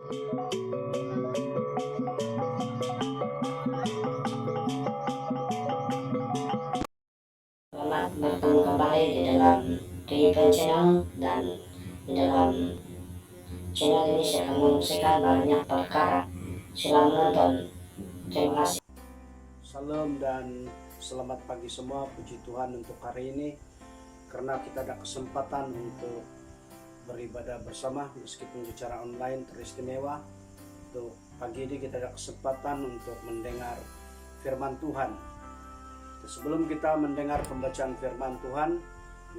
Selamat bertemu kembali di dalam Clinical Channel, dan di dalam channel ini saya akan menyampaikan banyak perkara. Selamat menonton. Terima kasih. Salam dan selamat pagi semua. Puji Tuhan untuk hari ini, karena kita ada kesempatan untuk beribadah bersama meskipun secara online teristimewa. Untuk pagi ini kita ada kesempatan untuk mendengar firman Tuhan. Sebelum kita mendengar pembacaan firman Tuhan,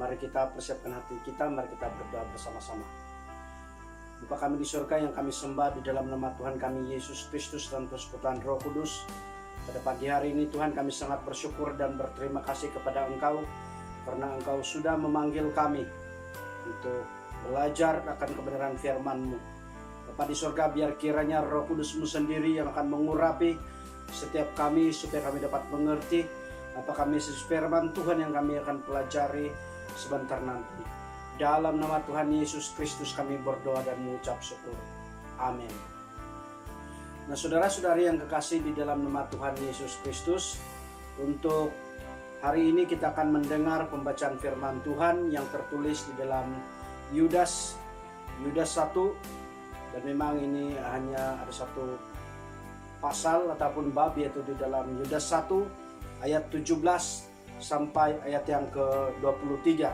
mari kita persiapkan hati kita, mari kita berdoa bersama-sama. Bapa kami di surga yang kami sembah di dalam nama Tuhan kami Yesus Kristus dan persekutuan Roh Kudus. Pada pagi hari ini Tuhan, kami sangat bersyukur dan berterima kasih kepada Engkau karena Engkau sudah memanggil kami untuk belajar akan kebenaran firman-Mu. Bapa di surga, biar kiranya Roh Kudus-Mu sendiri yang akan mengurapi setiap kami supaya kami dapat mengerti apakah Mesias firman Tuhan yang kami akan pelajari sebentar nanti. Dalam nama Tuhan Yesus Kristus kami berdoa dan mengucap syukur. Amin. Nah, saudara-saudari yang kekasih di dalam nama Tuhan Yesus Kristus, untuk hari ini kita akan mendengar pembacaan firman Tuhan yang tertulis di dalam Yudas 1, dan memang ini hanya ada satu pasal ataupun bab, yaitu di dalam Yudas 1 ayat 17 sampai ayat yang ke-23,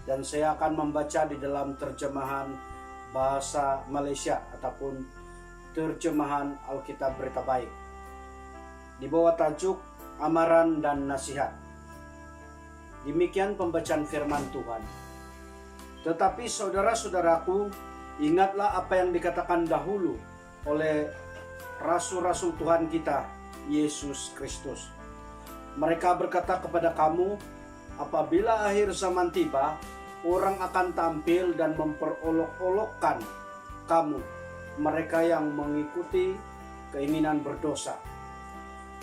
dan saya akan membaca di dalam terjemahan bahasa Malaysia ataupun terjemahan Alkitab Berita Baik di bawah tajuk Amaran dan Nasihat. Demikian pembacaan firman Tuhan. Tetapi saudara-saudaraku, ingatlah apa yang dikatakan dahulu oleh rasul-rasul Tuhan kita Yesus Kristus. Mereka berkata kepada kamu, apabila akhir zaman tiba, orang akan tampil dan memperolok-olokkan kamu, mereka yang mengikuti keinginan berdosa.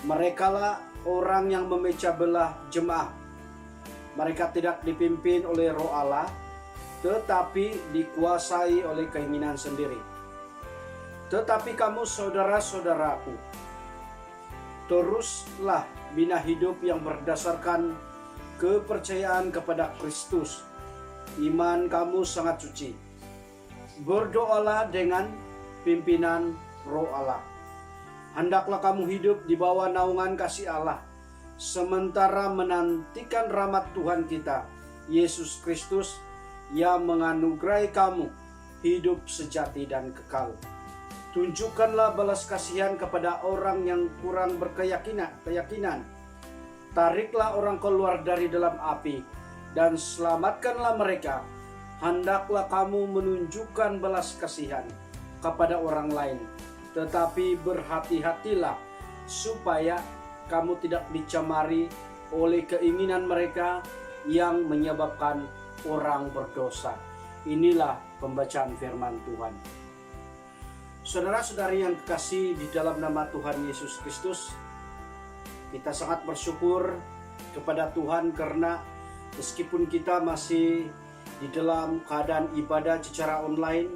Merekalah orang yang memecah belah jemaah. Mereka tidak dipimpin oleh Roh Allah, tetapi dikuasai oleh keinginan sendiri. Tetapi kamu saudara-saudaraku, teruslah bina hidup yang berdasarkan kepercayaan kepada Kristus. Iman kamu sangat suci. Berdoalah dengan pimpinan Roh Allah. Hendaklah kamu hidup di bawah naungan kasih Allah, sementara menantikan rahmat Tuhan kita Yesus Kristus yang menganugerahi kamu hidup sejati dan kekal. Tunjukkanlah balas kasihan kepada orang yang kurang berkeyakinan. Tariklah orang keluar dari dalam api dan selamatkanlah mereka. Hendaklah kamu menunjukkan balas kasihan kepada orang lain, tetapi berhati-hatilah supaya kamu tidak dicemari oleh keinginan mereka yang menyebabkan orang berdosa. Inilah pembacaan firman Tuhan. Saudara-saudari yang kekasih di dalam nama Tuhan Yesus Kristus, kita sangat bersyukur kepada Tuhan karena meskipun kita masih di dalam keadaan ibadah secara online,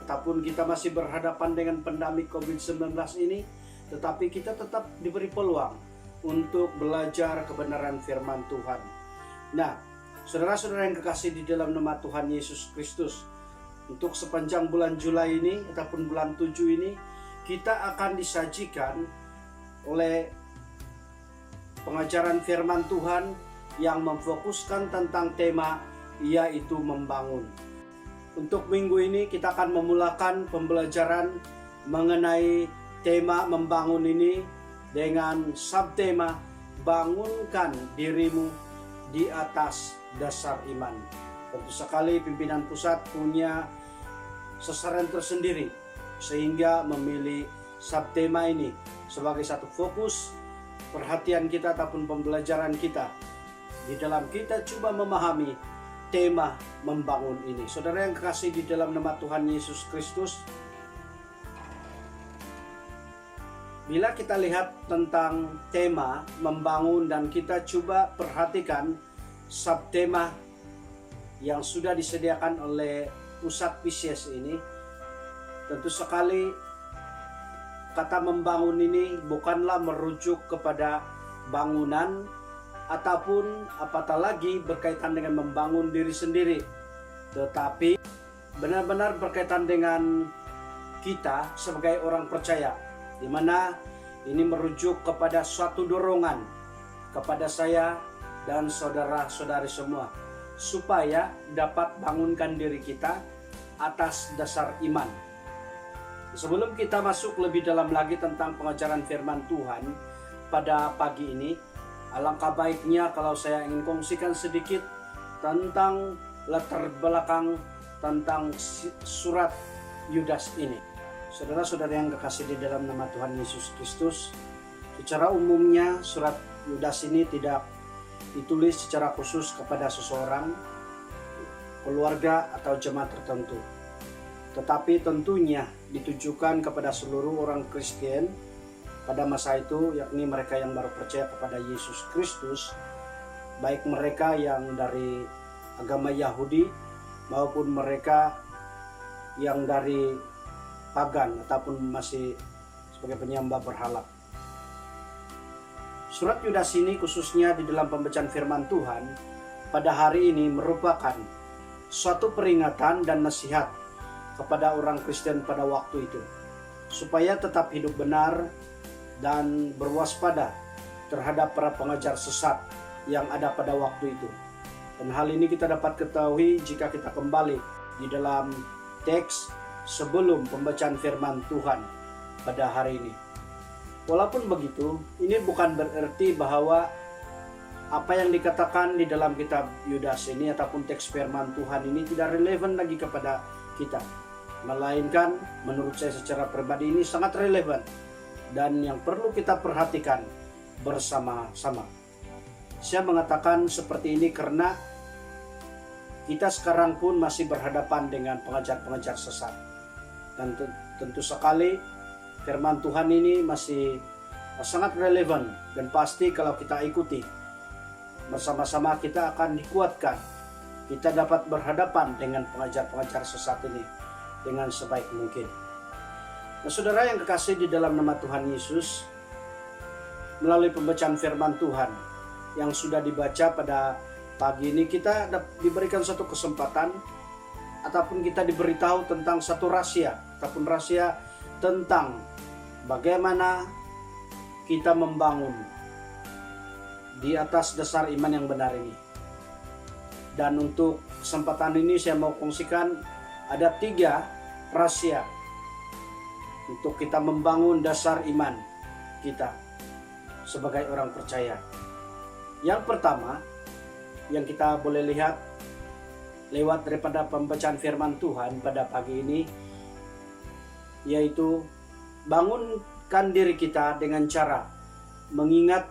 ataupun kita masih berhadapan dengan pandemi COVID-19 ini, tetapi kita tetap diberi peluang untuk belajar kebenaran firman Tuhan. Nah, saudara-saudara yang kekasih di dalam nama Tuhan Yesus Kristus, untuk sepanjang bulan Juli ini ataupun bulan 7 ini, kita akan disajikan oleh pengajaran firman Tuhan yang memfokuskan tentang tema yaitu membangun. Untuk minggu ini kita akan memulakan pembelajaran mengenai tema membangun ini dengan subtema bangunkan dirimu di atas dasar iman. Tentu sekali pimpinan pusat punya sasaran tersendiri sehingga memilih subtema ini sebagai satu fokus perhatian kita ataupun pembelajaran kita di dalam kita coba memahami tema membangun ini. Saudara yang kekasih di dalam nama Tuhan Yesus Kristus, bila kita lihat tentang tema membangun dan kita coba perhatikan subtema yang sudah disediakan oleh pusat Pisces ini, Tentu sekali kata membangun ini bukanlah merujuk kepada bangunan ataupun apatah lagi berkaitan dengan membangun diri sendiri, tetapi benar-benar berkaitan dengan kita sebagai orang percaya, di mana ini merujuk kepada suatu dorongan kepada saya dan saudara-saudari semua supaya dapat bangunkan diri kita atas dasar iman. Sebelum kita masuk lebih dalam lagi tentang pengajaran firman Tuhan pada pagi ini, alangkah baiknya kalau saya ingin kongsikan sedikit tentang latar belakang tentang surat Yudas ini. Saudara-saudara yang kekasih di dalam nama Tuhan Yesus Kristus, secara umumnya surat Yudas ini tidak ditulis secara khusus kepada seseorang, keluarga atau jemaat tertentu, tetapi tentunya ditujukan kepada seluruh orang Kristen pada masa itu, yakni mereka yang baru percaya kepada Yesus Kristus, baik mereka yang dari agama Yahudi maupun mereka yang dari pagan ataupun masih sebagai penyembah berhala. Surat Yudas ini khususnya di dalam pembacaan firman Tuhan pada hari ini merupakan suatu peringatan dan nasihat kepada orang Kristen pada waktu itu, supaya tetap hidup benar dan berwaspada terhadap para pengajar sesat yang ada pada waktu itu. Dan hal ini kita dapat ketahui jika kita kembali di dalam teks sebelum pembacaan firman Tuhan pada hari ini. Walaupun begitu, ini bukan berarti bahwa apa yang dikatakan di dalam kitab Yudas ini ataupun teks firman Tuhan ini tidak relevan lagi kepada kita. Melainkan menurut saya secara pribadi ini sangat relevan dan yang perlu kita perhatikan bersama-sama. Saya mengatakan seperti ini karena kita sekarang pun masih berhadapan dengan pengajar-pengajar sesat. Dan tentu sekali firman Tuhan ini masih sangat relevan dan pasti kalau kita ikuti bersama-sama kita akan dikuatkan. Kita dapat berhadapan dengan pengajar-pengajar sesat ini dengan sebaik mungkin. Nah, saudara yang kekasih di dalam nama Tuhan Yesus, melalui pembacaan firman Tuhan yang sudah dibaca pada pagi ini, kita diberikan satu kesempatan ataupun kita diberitahu tentang satu rahasia ataupun rahasia tentang bagaimana kita membangun di atas dasar iman yang benar ini. Dan untuk kesempatan ini saya mau kongsikan ada 3 rahasia untuk kita membangun dasar iman kita sebagai orang percaya. Yang pertama yang kita boleh lihat lewat daripada pembacaan firman Tuhan pada pagi ini, yaitu bangunkan diri kita dengan cara mengingat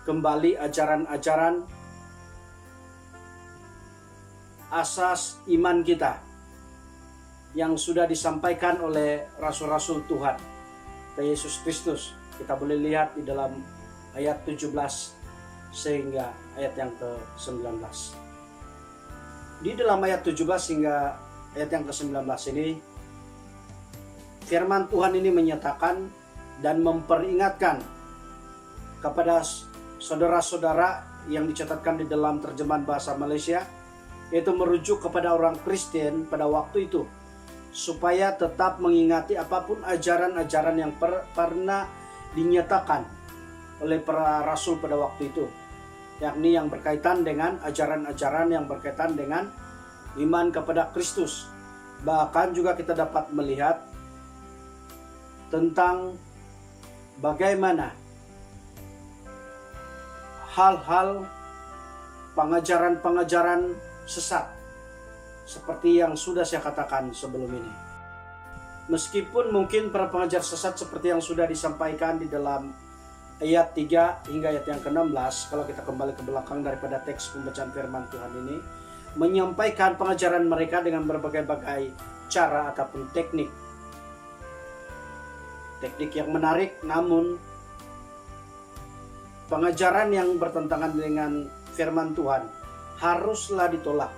kembali ajaran-ajaran asas iman kita yang sudah disampaikan oleh rasul-rasul Tuhan Yesus Kristus. Kita boleh lihat di dalam ayat 17 sehingga ayat yang ke-19. Di dalam ayat 17 hingga ayat yang ke-19 ini, firman Tuhan ini menyatakan dan memperingatkan kepada saudara-saudara yang dicatatkan di dalam terjemahan bahasa Malaysia, yaitu merujuk kepada orang Kristen pada waktu itu, supaya tetap mengingati apapun ajaran-ajaran yang pernah dinyatakan oleh para rasul pada waktu itu, yakni yang berkaitan dengan ajaran-ajaran yang berkaitan dengan iman kepada Kristus. Bahkan juga kita dapat melihat tentang bagaimana hal-hal pengajaran-pengajaran sesat seperti yang sudah saya katakan sebelum ini. Meskipun mungkin para pengajar sesat seperti yang sudah disampaikan di dalam ayat 3 hingga ayat yang ke-16, kalau kita kembali ke belakang daripada teks pembacaan firman Tuhan ini, menyampaikan pengajaran mereka dengan berbagai-bagai cara ataupun teknik yang menarik, namun pengajaran yang bertentangan dengan firman Tuhan haruslah ditolak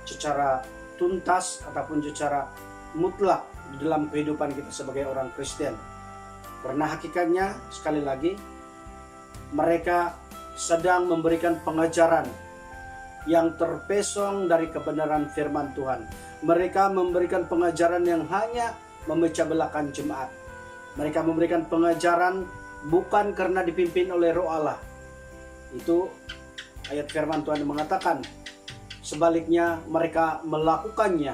secara tuntas ataupun secara mutlak di dalam kehidupan kita sebagai orang Kristen. Karena hakikatnya, sekali lagi, mereka sedang memberikan pengajaran yang terpesong dari kebenaran firman Tuhan. Mereka memberikan pengajaran yang hanya memecah belahkan jemaat. Mereka memberikan pengajaran bukan karena dipimpin oleh Roh Allah. Itu ayat firman Tuhan yang mengatakan. Sebaliknya mereka melakukannya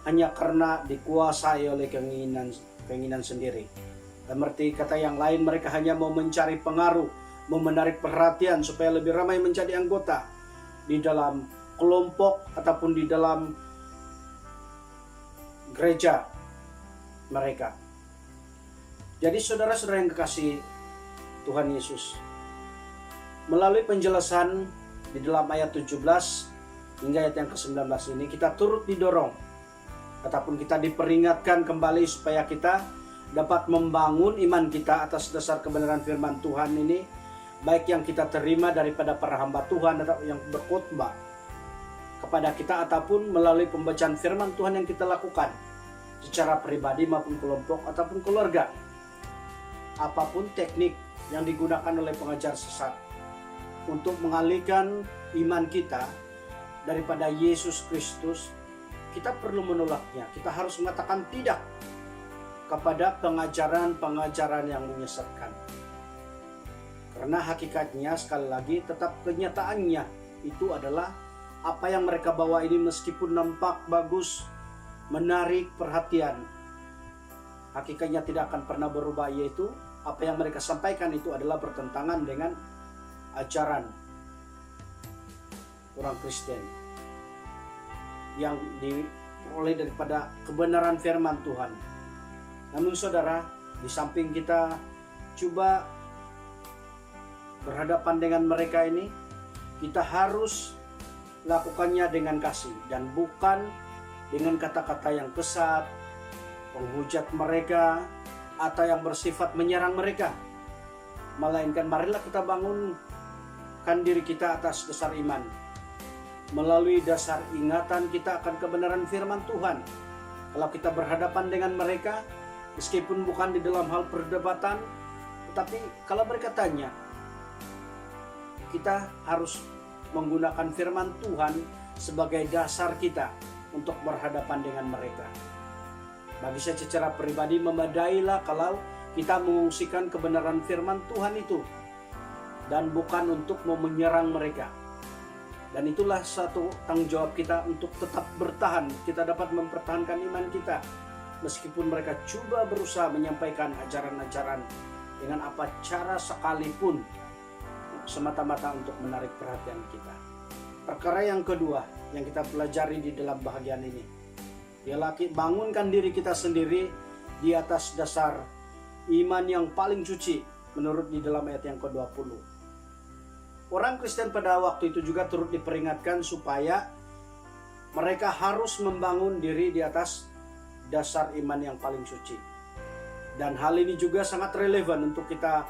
hanya karena dikuasai oleh keinginan sendiri. Dan berarti kata yang lain, mereka hanya mau mencari pengaruh, mau menarik perhatian supaya lebih ramai menjadi anggota di dalam kelompok ataupun di dalam gereja mereka. Jadi saudara-saudara yang kekasih Tuhan Yesus, melalui penjelasan di dalam ayat 17 hingga ayat yang ke-19 ini, kita turut didorong ataupun kita diperingatkan kembali supaya kita dapat membangun iman kita atas dasar kebenaran firman Tuhan ini, baik yang kita terima daripada para hamba Tuhan atau yang berkhotbah kepada kita, ataupun melalui pembacaan firman Tuhan yang kita lakukan secara pribadi maupun kelompok ataupun keluarga. Apapun teknik yang digunakan oleh pengajar sesat untuk mengalihkan iman kita daripada Yesus Kristus, kita perlu menolaknya. Kita harus mengatakan tidak kepada pengajaran-pengajaran yang menyesatkan. Karena hakikatnya, sekali lagi, tetap kenyataannya itu adalah apa yang mereka bawa ini, meskipun nampak bagus, menarik perhatian, hakikatnya tidak akan pernah berubah, yaitu apa yang mereka sampaikan itu adalah bertentangan dengan ajaran orang Kristen yang diperoleh daripada kebenaran firman Tuhan. Namun saudara, di samping kita coba berhadapan dengan mereka ini, kita harus lakukannya dengan kasih dan bukan dengan kata-kata yang kesat, menghujat mereka, atau yang bersifat menyerang mereka. Melainkan marilah kita bangunkan diri kita atas dasar iman, melalui dasar ingatan kita akan kebenaran firman Tuhan. Kalau kita berhadapan dengan mereka, meskipun bukan di dalam hal perdebatan, tetapi kalau mereka tanya, kita harus menggunakan firman Tuhan sebagai dasar kita untuk berhadapan dengan mereka. Bagi saya secara pribadi, memadailah kalau kita mengungsikan kebenaran firman Tuhan itu, dan bukan untuk mau menyerang mereka. Dan itulah satu tanggung jawab kita untuk tetap bertahan. Kita dapat mempertahankan iman kita meskipun mereka coba berusaha menyampaikan ajaran-ajaran dengan apa cara sekalipun, semata-mata untuk menarik perhatian kita. Perkara yang kedua yang kita pelajari di dalam bahagian ini, ialah bangunkan diri kita sendiri di atas dasar iman yang paling suci menurut di dalam ayat yang ke-20. Orang Kristen pada waktu itu juga turut diperingatkan supaya mereka harus membangun diri di atas dasar iman yang paling suci. Dan hal ini juga sangat relevan untuk kita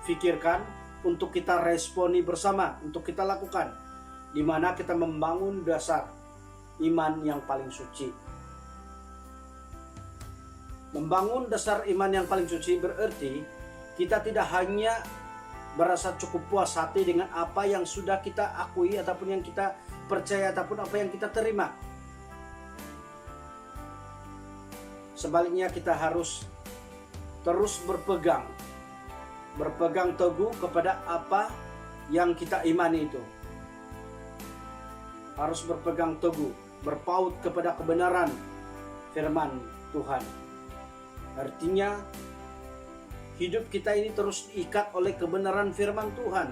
pikirkan, untuk kita responi bersama, untuk kita lakukan, di mana kita membangun dasar iman yang paling suci. Membangun dasar iman yang paling suci berarti kita tidak hanya berasa cukup puas hati dengan apa yang sudah kita akui ataupun yang kita percaya ataupun apa yang kita terima. Sebaliknya kita harus terus berpegang teguh kepada apa yang kita imani itu. Harus berpegang teguh, berpaut kepada kebenaran firman Tuhan. Artinya hidup kita ini terus diikat oleh kebenaran firman Tuhan.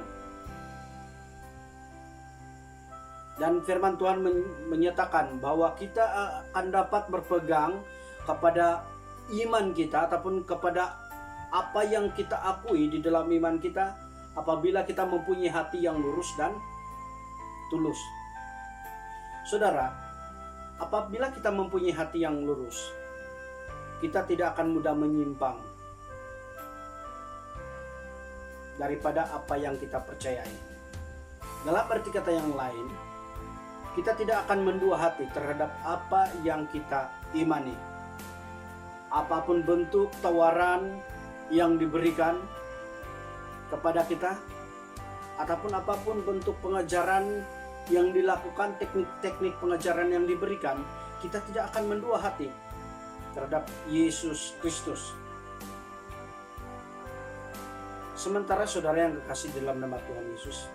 Dan firman Tuhan menyatakan bahwa kita akan dapat berpegang kepada iman kita ataupun kepada apa yang kita akui di dalam iman kita apabila kita mempunyai hati yang lurus dan tulus. Saudara, apabila kita mempunyai hati yang lurus, kita tidak akan mudah menyimpang daripada apa yang kita percayai. Dalam arti kata yang lain, kita tidak akan mendua hati terhadap apa yang kita imani. apapun bentuk tawaran yang diberikan kepada kita, ataupun apapun bentuk pengajaran yang dilakukan, teknik-teknik pengajaran yang diberikan, kita tidak akan mendua hati terhadap Yesus Kristus. Sementara saudara yang kekasih dalam nama Tuhan Yesus,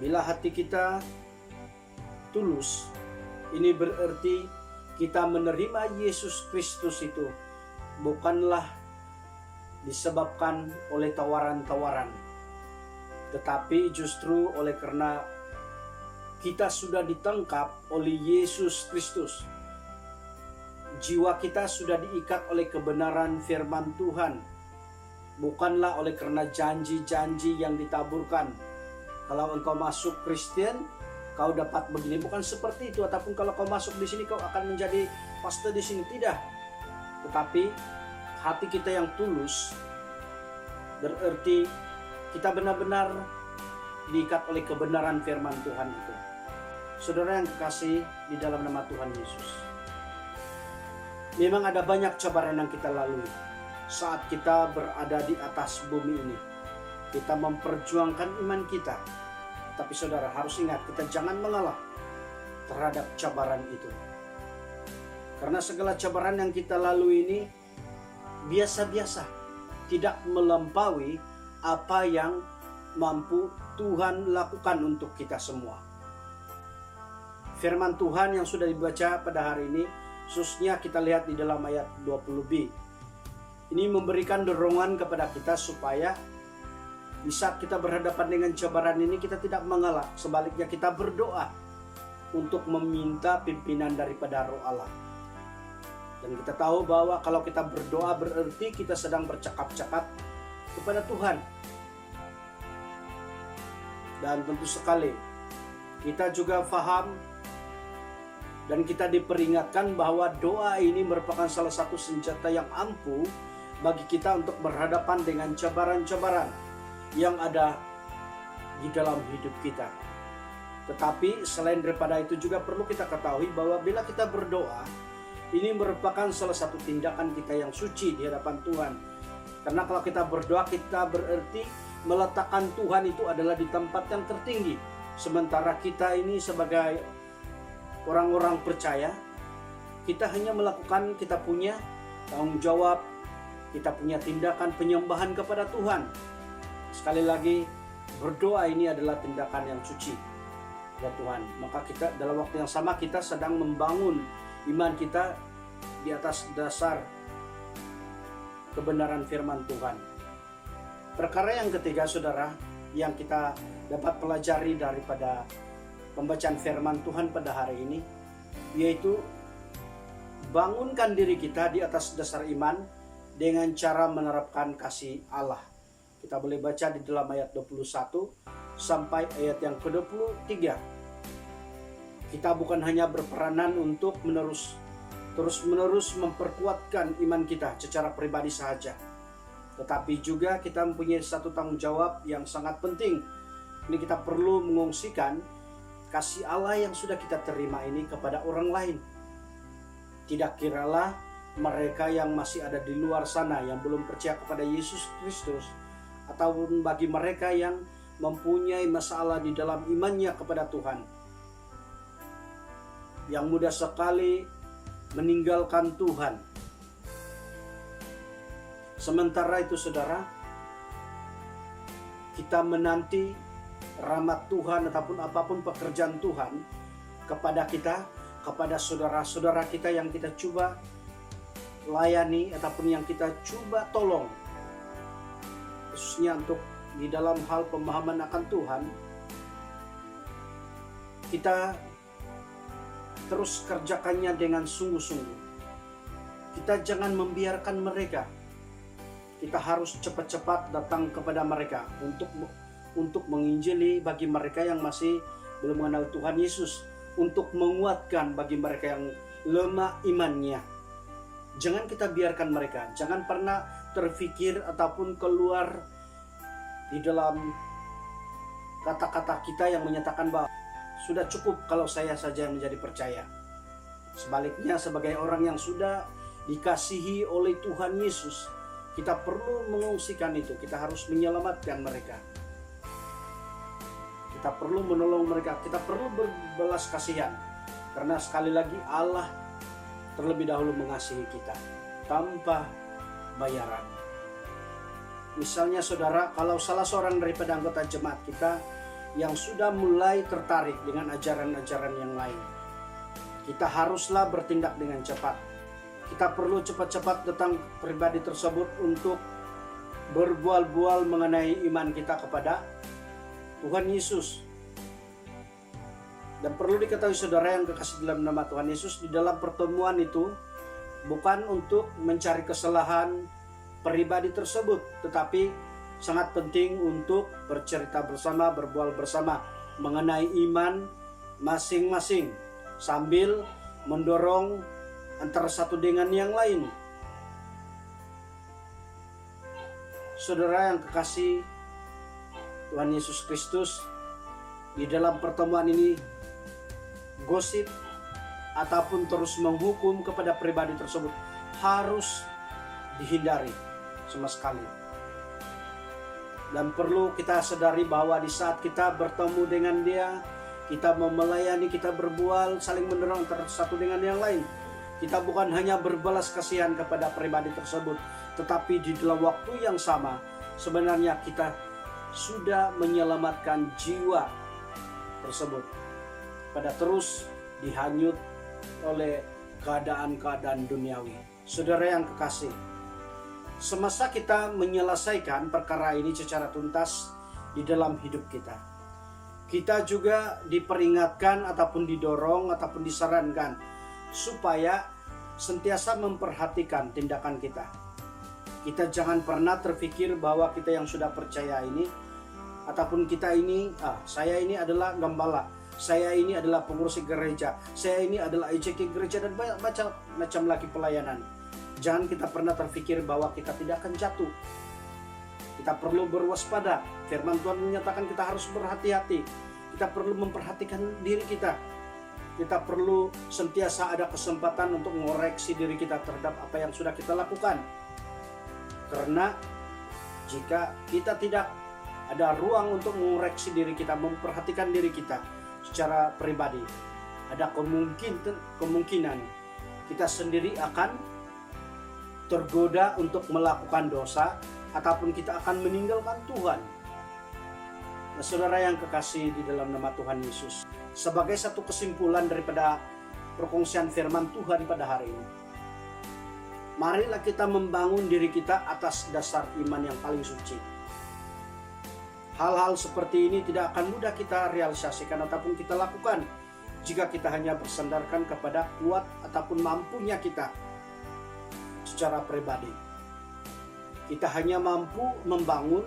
bila hati kita tulus, ini berarti kita menerima Yesus Kristus itu bukanlah disebabkan oleh tawaran-tawaran, tetapi justru oleh karena kita sudah ditangkap oleh Yesus Kristus. Jiwa kita sudah diikat oleh kebenaran firman Tuhan, bukanlah oleh karena janji-janji yang ditaburkan. Kalau engkau masuk Kristen, kau dapat begini, bukan seperti itu. Ataupun kalau kau masuk di sini, kau akan menjadi pastor di sini, tidak. Tetapi hati kita yang tulus berarti kita benar-benar diikat oleh kebenaran firman Tuhan itu. Saudara yang kekasih di dalam nama Tuhan Yesus, memang ada banyak cabaran yang kita lalui saat kita berada di atas bumi ini. Kita memperjuangkan iman kita. Tapi saudara harus ingat, kita jangan mengalah terhadap cabaran itu. Karena segala cabaran yang kita lalui ini biasa-biasa, tidak melampaui apa yang mampu Tuhan lakukan untuk kita semua. Firman Tuhan yang sudah dibaca pada hari ini, khususnya kita lihat di dalam ayat 20b. Ini memberikan dorongan kepada kita supaya di saat kita berhadapan dengan cabaran ini, kita tidak mengalah. Sebaliknya kita berdoa untuk meminta pimpinan daripada Roh Allah. Dan kita tahu bahwa kalau kita berdoa berarti kita sedang bercakap-cakap kepada Tuhan. Dan tentu sekali kita juga paham dan kita diperingatkan bahwa doa ini merupakan salah satu senjata yang ampuh bagi kita untuk berhadapan dengan cabaran-cabaran yang ada di dalam hidup kita. Tetapi selain daripada itu juga perlu kita ketahui bahwa bila kita berdoa, ini merupakan salah satu tindakan kita yang suci di hadapan Tuhan. Karena kalau kita berdoa, kita berarti meletakkan Tuhan itu adalah di tempat yang tertinggi. Sementara kita ini sebagai orang-orang percaya, kita hanya melakukan, kita punya tanggung jawab, kita punya tindakan penyembahan kepada Tuhan. Sekali lagi, berdoa ini adalah tindakan yang suci ya Tuhan. Maka kita dalam waktu yang sama kita sedang membangun iman kita di atas dasar kebenaran firman Tuhan. Perkara yang ketiga saudara, yang kita dapat pelajari daripada pembacaan firman Tuhan pada hari ini, yaitu bangunkan diri kita di atas dasar iman dengan cara menerapkan kasih Allah. Kita boleh baca di dalam ayat 21 sampai ayat yang ke-23. Kita bukan hanya berperanan untuk terus-menerus memperkuatkan iman kita secara pribadi saja, tetapi juga kita mempunyai satu tanggung jawab yang sangat penting. Ini kita perlu mengungsikan kasih Allah yang sudah kita terima ini kepada orang lain. Tidak kiralah mereka yang masih ada di luar sana yang belum percaya kepada Yesus Kristus, ataupun bagi mereka yang mempunyai masalah di dalam imannya kepada Tuhan, yang mudah sekali meninggalkan Tuhan. Sementara itu saudara, kita menanti rahmat Tuhan ataupun apapun pekerjaan Tuhan kepada kita, kepada saudara-saudara kita yang kita coba layani ataupun yang kita coba tolong, khususnya untuk di dalam hal pemahaman akan Tuhan. Kita terus kerjakannya dengan sungguh-sungguh. Kita jangan membiarkan mereka. Kita harus cepat-cepat datang kepada mereka untuk menginjili bagi mereka yang masih belum mengenal Tuhan Yesus, untuk menguatkan bagi mereka yang lemah imannya. Jangan kita biarkan mereka, jangan pernah terfikir ataupun keluar di dalam kata-kata kita yang menyatakan bahwa sudah cukup kalau saya saja yang menjadi percaya. Sebaliknya, sebagai orang yang sudah dikasihi oleh Tuhan Yesus, kita perlu mengungsikan itu. Kita harus menyelamatkan mereka. Kita perlu menolong mereka. Kita perlu berbelas kasihan. Karena sekali lagi Allah terlebih dahulu mengasihi kita tanpa bayaran. Misalnya saudara, kalau salah seorang daripada anggota jemaat kita yang sudah mulai tertarik dengan ajaran-ajaran yang lain, kita haruslah bertindak dengan cepat. Kita perlu cepat-cepat datang pribadi tersebut untuk berbual-bual mengenai iman kita kepada Tuhan Yesus. Dan perlu diketahui saudara yang kekasih dalam nama Tuhan Yesus, di dalam pertemuan itu bukan untuk mencari kesalahan pribadi tersebut, tetapi sangat penting untuk bercerita bersama, berbual bersama mengenai iman masing-masing, sambil mendorong antara satu dengan yang lain. Saudara yang kekasih Tuhan Yesus Kristus, di dalam pertemuan ini gosip ataupun terus menghukum kepada pribadi tersebut harus dihindari sama sekali. Dan perlu kita sadari bahwa di saat kita bertemu dengan dia, kita melayani, kita berbual, saling mendorong antara satu dengan yang lain. Kita bukan hanya berbalas kasihan kepada pribadi tersebut, tetapi di dalam waktu yang sama sebenarnya kita sudah menyelamatkan jiwa tersebut pada terus dihanyut oleh keadaan-keadaan duniawi. Saudara yang kekasih, semasa kita menyelesaikan perkara ini secara tuntas di dalam hidup kita, kita juga diperingatkan ataupun didorong ataupun disarankan supaya sentiasa memperhatikan tindakan kita. Kita jangan pernah terpikir bahwa kita yang sudah percaya ini ataupun kita ini, saya ini adalah gembala, saya ini adalah pengurus gereja, saya ini adalah EJK gereja, dan banyak macam lagi pelayanan. Jangan kita pernah terpikir bahwa kita tidak akan jatuh. Kita perlu berwaspada. Firman Tuhan menyatakan kita harus berhati-hati. Kita perlu memperhatikan diri kita. Kita perlu sentiasa ada kesempatan untuk mengoreksi diri kita terhadap apa yang sudah kita lakukan. Karena jika kita tidak ada ruang untuk mengoreksi diri kita, memperhatikan diri kita secara pribadi, ada kemungkinan kita sendiri akan tergoda untuk melakukan dosa ataupun kita akan meninggalkan Tuhan. Nah, saudara yang kekasih di dalam nama Tuhan Yesus, sebagai satu kesimpulan daripada perkongsian firman Tuhan pada hari ini, marilah kita membangun diri kita atas dasar iman yang paling suci. Hal-hal seperti ini tidak akan mudah kita realisasikan ataupun kita lakukan jika kita hanya bersandarkan kepada kuat ataupun mampunya kita secara pribadi. Kita hanya mampu membangun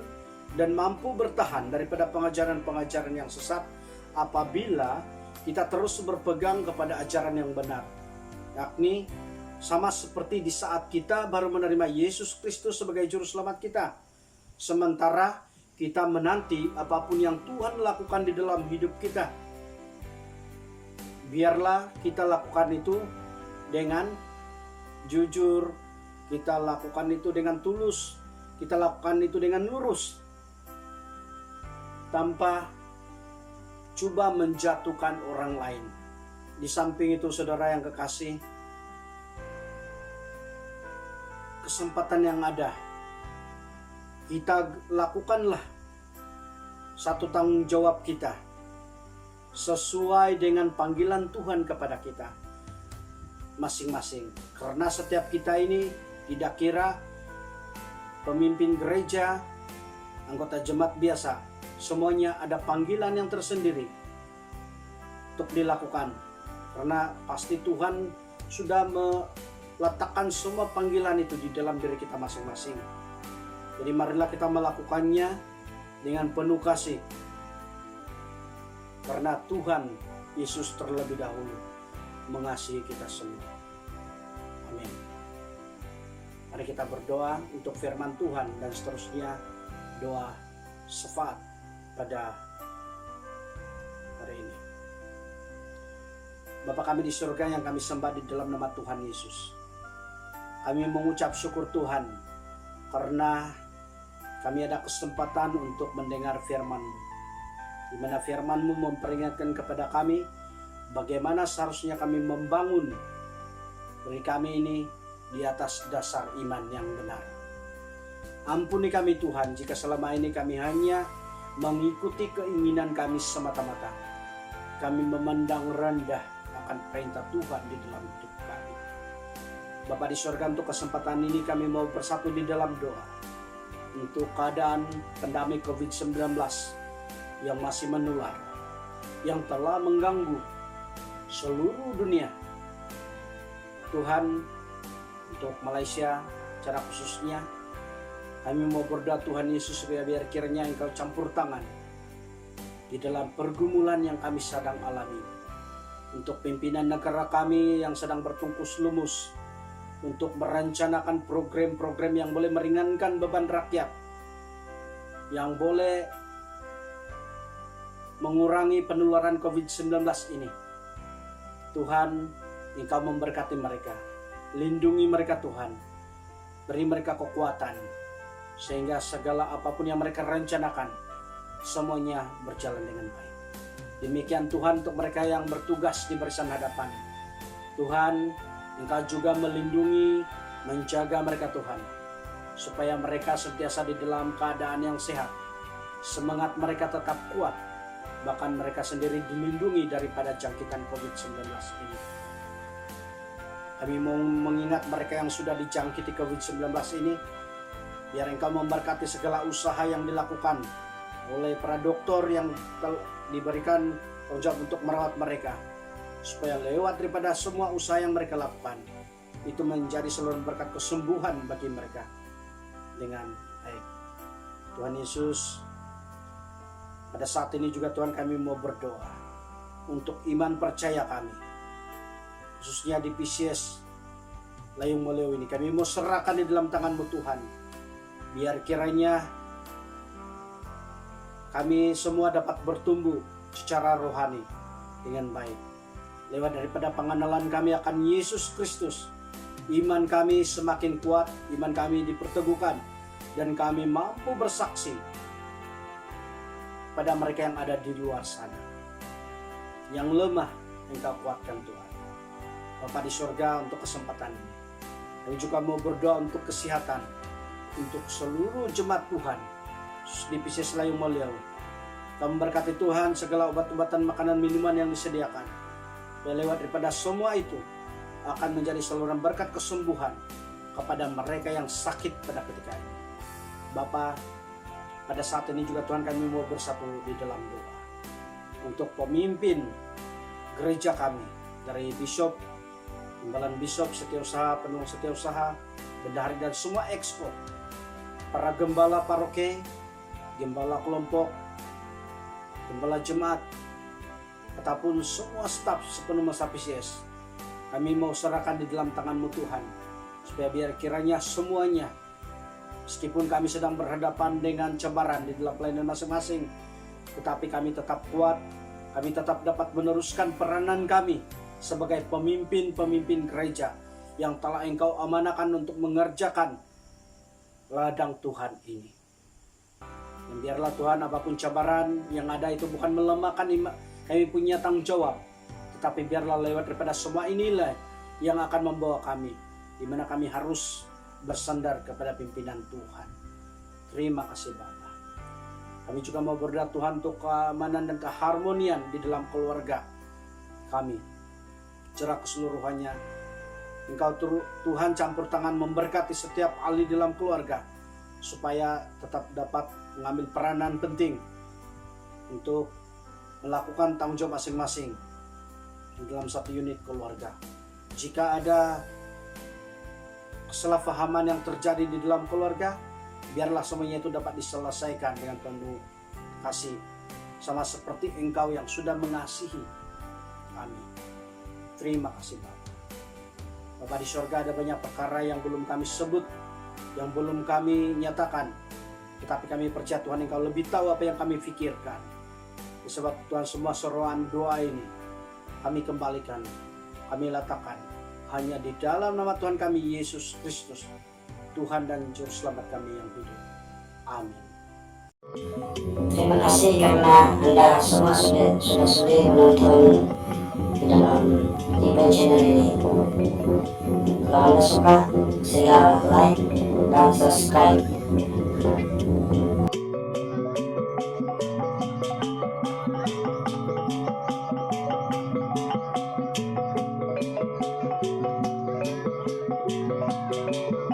dan mampu bertahan daripada pengajaran-pengajaran yang sesat apabila kita terus berpegang kepada ajaran yang benar, yakni sama seperti di saat kita baru menerima Yesus Kristus sebagai juru selamat kita. Sementara kita menanti apapun yang Tuhan lakukan di dalam hidup kita, biarlah kita lakukan itu dengan jujur, kita lakukan itu dengan tulus, kita lakukan itu dengan lurus, tanpa coba menjatuhkan orang lain. Di samping itu saudara yang kekasih, kesempatan yang ada, kita lakukanlah satu tanggung jawab kita sesuai dengan panggilan Tuhan kepada kita masing-masing. Karena setiap kita ini tidak kira pemimpin gereja, anggota jemaat biasa, semuanya ada panggilan yang tersendiri untuk dilakukan. Karena pasti Tuhan sudah meletakkan semua panggilan itu di dalam diri kita masing-masing. Jadi marilah kita melakukannya dengan penuh kasih. Karena Tuhan Yesus terlebih dahulu mengasihi kita semua. Amin. Mari kita berdoa untuk firman Tuhan dan seterusnya doa syafaat pada hari ini. Bapa kami di surga yang kami sembah di dalam nama Tuhan Yesus, Kami mengucap syukur Tuhan karena kami ada kesempatan untuk mendengar firman-Mu, di mana firman-Mu memperingatkan kepada kami bagaimana seharusnya kami membangun bagi kami ini di atas dasar iman yang benar. Ampuni kami Tuhan jika selama ini kami hanya mengikuti keinginan kami semata-mata. Kami memandang rendah akan perintah Tuhan di dalam hidup kami. Bapa di surga, untuk kesempatan ini kami mau bersatu di dalam doa untuk keadaan pandemi COVID-19 yang masih menular, yang telah mengganggu seluruh dunia. Tuhan, untuk Malaysia secara khususnya, kami mau berdoa Tuhan Yesus biar kiranya Engkau campur tangan di dalam pergumulan yang kami sedang alami. Untuk pimpinan negara kami yang sedang bertungkus lumus untuk merencanakan program-program yang boleh meringankan beban rakyat, yang boleh mengurangi penularan COVID-19 ini. Tuhan, Engkau memberkati mereka, lindungi mereka Tuhan, beri mereka kekuatan, sehingga segala apapun yang mereka rencanakan, semuanya berjalan dengan baik. Demikian Tuhan untuk mereka yang bertugas di barisan hadapan. Tuhan, Engkau juga melindungi, menjaga mereka Tuhan, supaya mereka sentiasa di dalam keadaan yang sehat. Semangat mereka tetap kuat, bahkan mereka sendiri dilindungi daripada jangkitan COVID-19 ini. Kami mau mengingat mereka yang sudah dijangkiti COVID-19 ini, biar Engkau memberkati segala usaha yang dilakukan oleh para dokter yang diberikan tanggung jawab untuk merawat mereka, supaya lewat daripada semua usaha yang mereka lakukan, itu menjadi seluruh berkat kesembuhan bagi mereka dengan baik. Tuhan Yesus, pada saat ini juga Tuhan kami mau berdoa untuk iman percaya kami, khususnya di PCS Layung Moleo ini. Kami mau serahkan di dalam tangan-Mu Tuhan, biar kiranya kami semua dapat bertumbuh secara rohani dengan baik. Lewat daripada pengenalan kami akan Yesus Kristus, iman kami semakin kuat, iman kami diperteguhkan, dan kami mampu bersaksi pada mereka yang ada di luar sana. Yang lemah, Engkau kuatkan Tuhan. Bapa di surga, untuk kesempatan ini, kami juga mau berdoa untuk kesehatan, untuk seluruh jemaat Tuhan di PCS Layung Moleo. Kami memberkati Tuhan segala obat-obatan, makanan, minuman yang disediakan. Dan lewat daripada semua itu akan menjadi saluran berkat kesembuhan kepada mereka yang sakit pada ketika ini. Bapa, pada saat ini juga Tuhan kami mau bersatu di dalam doa untuk pemimpin gereja kami, dari bishop, timbalan bishop, setiausaha, penuh setiausaha, bendahari dan semua exco, para gembala paroki, gembala kelompok, gembala jemaat, ataupun semua staf sepenuh masa PCS. Kami mau serahkan di dalam tangan-Mu Tuhan, supaya biar kiranya semuanya, meskipun kami sedang berhadapan dengan cembaran di dalam pelayanan masing-masing, tetapi kami tetap kuat, kami tetap dapat meneruskan peranan kami sebagai pemimpin-pemimpin gereja yang telah Engkau amanakan untuk mengerjakan ladang Tuhan ini. Dan biarlah Tuhan, apapun cabaran yang ada itu bukan melemahkan kami punya tanggung jawab, tetapi biarlah lewat daripada semua inilah yang akan membawa kami, di mana kami harus bersandar kepada pimpinan Tuhan. Terima kasih Bapa. Kami juga mau berdoa Tuhan untuk keamanan dan keharmonian di dalam keluarga kami, secara keseluruhannya. Engkau Tuhan campur tangan memberkati setiap ahli dalam keluarga, supaya tetap dapat mengambil peranan penting untuk melakukan tanggung jawab masing-masing di dalam satu unit keluarga. Jika ada kesalahpahaman yang terjadi di dalam keluarga, biarlah semuanya itu dapat diselesaikan dengan penuh kasih, sama seperti Engkau yang sudah mengasihi kami. Terima kasih Bapa. Bapa di surga, ada banyak perkara yang belum kami sebut, yang belum kami nyatakan, tetapi kami percaya Tuhan Engkau lebih tahu apa yang kami pikirkan. Sebab Tuhan, semua seruan doa ini kami kembalikan, kami letakkan Hanya di dalam nama Tuhan kami Yesus Kristus, Tuhan dan Juru Selamat kami yang hidup. Amin. Terima kasih karena Anda semua sudah sudi menonton di dalam Tipe channel ini. Kalau Anda suka, silakan like dan subscribe.